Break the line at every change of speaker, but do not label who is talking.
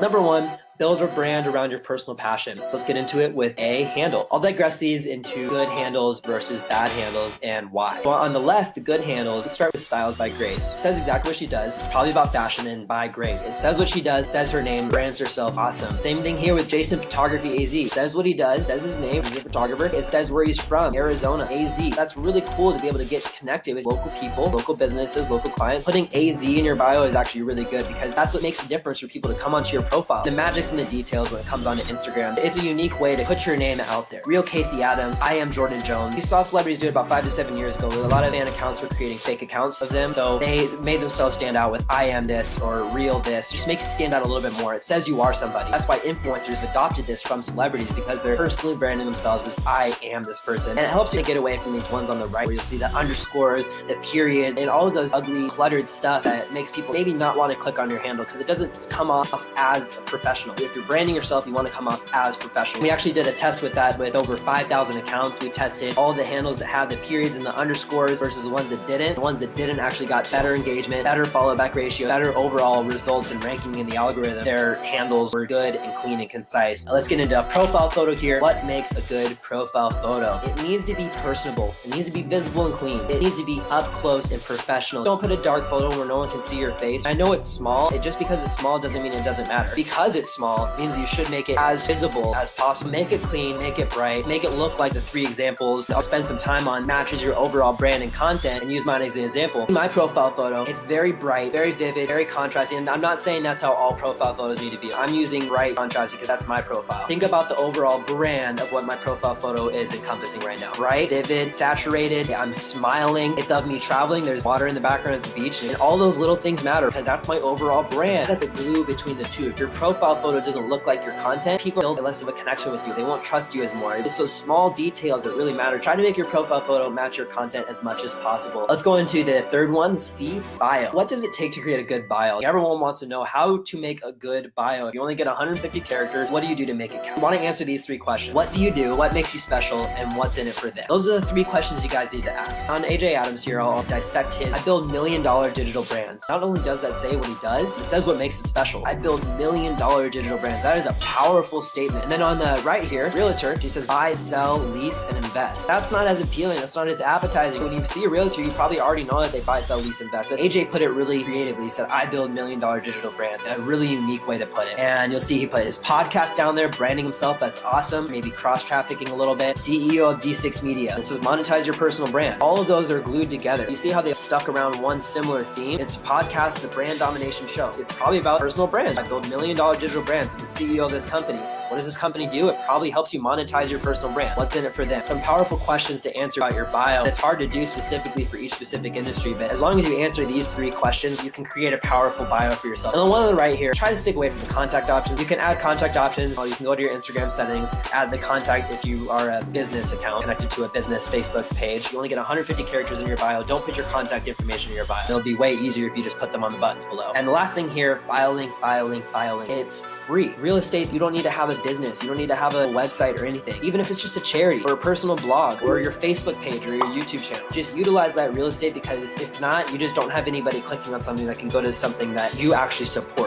Number one, build a brand around your personal passion. So let's get into it with a handle. I'll digress these into good handles versus bad handles and why. So on the left, the good handles, let's start with Styles by Grace. It says exactly what she does. It's probably about fashion and by Grace. It says what she does, says her name, brands herself. Awesome. Same thing here with Jason Photography AZ. It says what he does, says his name, he's a photographer. It says where he's from, Arizona, AZ. That's really cool to be able to get connected with local people, local businesses, local clients. Putting AZ in your bio is actually really good because that's what makes a difference for people to come onto your profile. The magic's in the details when it comes onto Instagram. It's a unique way to put your name out there. Real Casey Adams, I am Jordan Jones. You saw celebrities do it about 5 to 7 years ago. A lot of fan accounts were creating fake accounts of them. So they made themselves stand out with I am this or real this. It just makes you stand out a little bit more. It says you are somebody. That's why influencers adopted this from celebrities because they're personally branding themselves as I am this person. And it helps you to get away from these ones on the right where you'll see the underscores, the periods, and all of those ugly cluttered stuff that makes people maybe not want to click on your handle because it doesn't come off as professional. If you're branding yourself, you want to come off as professional. We actually did a test with that with over 5,000 accounts. We tested all the handles that had the periods and the underscores versus the ones that didn't. The ones that didn't actually got better engagement, better follow back ratio, better overall results and ranking in the algorithm. Their handles were good and clean and concise. Now let's get into a profile photo here. What makes a good profile photo? It needs to be personable. It needs to be visible and clean. It needs to be up close and professional. Don't put a dark photo where no one can see your face. I know it's small. Just because it's small doesn't mean it doesn't matter. Because it's small means you should make it as visible as possible. Make it clean, make it bright, make it look like the 3 examples I'll spend some time on matches your overall brand and content, and use mine as an example. My profile photo, it's very bright, very vivid, very contrasty, and I'm not saying that's how all profile photos need to be. I'm using bright, contrasty because that's my profile. Think about the overall brand of what my profile photo is encompassing right now. Bright, vivid, saturated, I'm smiling, it's of me traveling, there's water in the background, it's a beach, and all those little things matter because that's my overall brand. That's a glue between the two. If your profile photo doesn't look like your content, people build less of a connection with you. They won't trust you as more. It's those small details that really matter. Try to make your profile photo match your content as much as possible. Let's go into the third one, C, bio. What does it take to create a good bio? Everyone wants to know how to make a good bio. If you only get 150 characters, what do you do to make it count? I want to answer these 3 questions. What do you do? What makes you special? And what's in it for them? Those are the 3 questions you guys need to ask. On AJ Adams here, I'll dissect his. I build $1 million digital brands. Not only does that say what he does, it says what makes it special. I build $1 million digital brands. That is a powerful statement. And then on the right here, realtor, he says buy, sell, lease, and invest. That's not as appealing. That's not as appetizing. When you see a realtor, you probably already know that they buy, sell, lease, invest. And AJ put it really creatively. He said, I build $1 million digital brands. A really unique way to put it. And you'll see he put his podcast down there, branding himself. That's awesome. Maybe cross-trafficking a little bit. CEO of D6 Media. This is monetize your personal brand. All of those are glued together. You see how they stuck around one similar theme? It's podcast, the brand domination show. It's probably about personal brands. I build $1 million digital brands. I'm the CEO of this company. What does this company do? It probably helps you monetize your personal brand. What's in it for them? Some powerful questions to answer about your bio. It's hard to do specifically for each specific industry, but as long as you answer these 3 questions, you can create a powerful bio for yourself. And the one on the right here, try to stick away from the contact options. You can add contact options. You can go to your Instagram settings, add the contact if you are a business account connected to a business Facebook page. You only get 150 characters in your bio. Don't put your contact information in your bio. It'll be way easier if you just put them on the buttons below. And the last thing here, bio link, bio link, bio link. It's free. Real estate, you don't need to have a business. You don't need to have a website or anything. Even if it's just a charity or a personal blog or your Facebook page or your YouTube channel, just utilize that real estate because if not, you just don't have anybody clicking on something that can go to something that you actually support.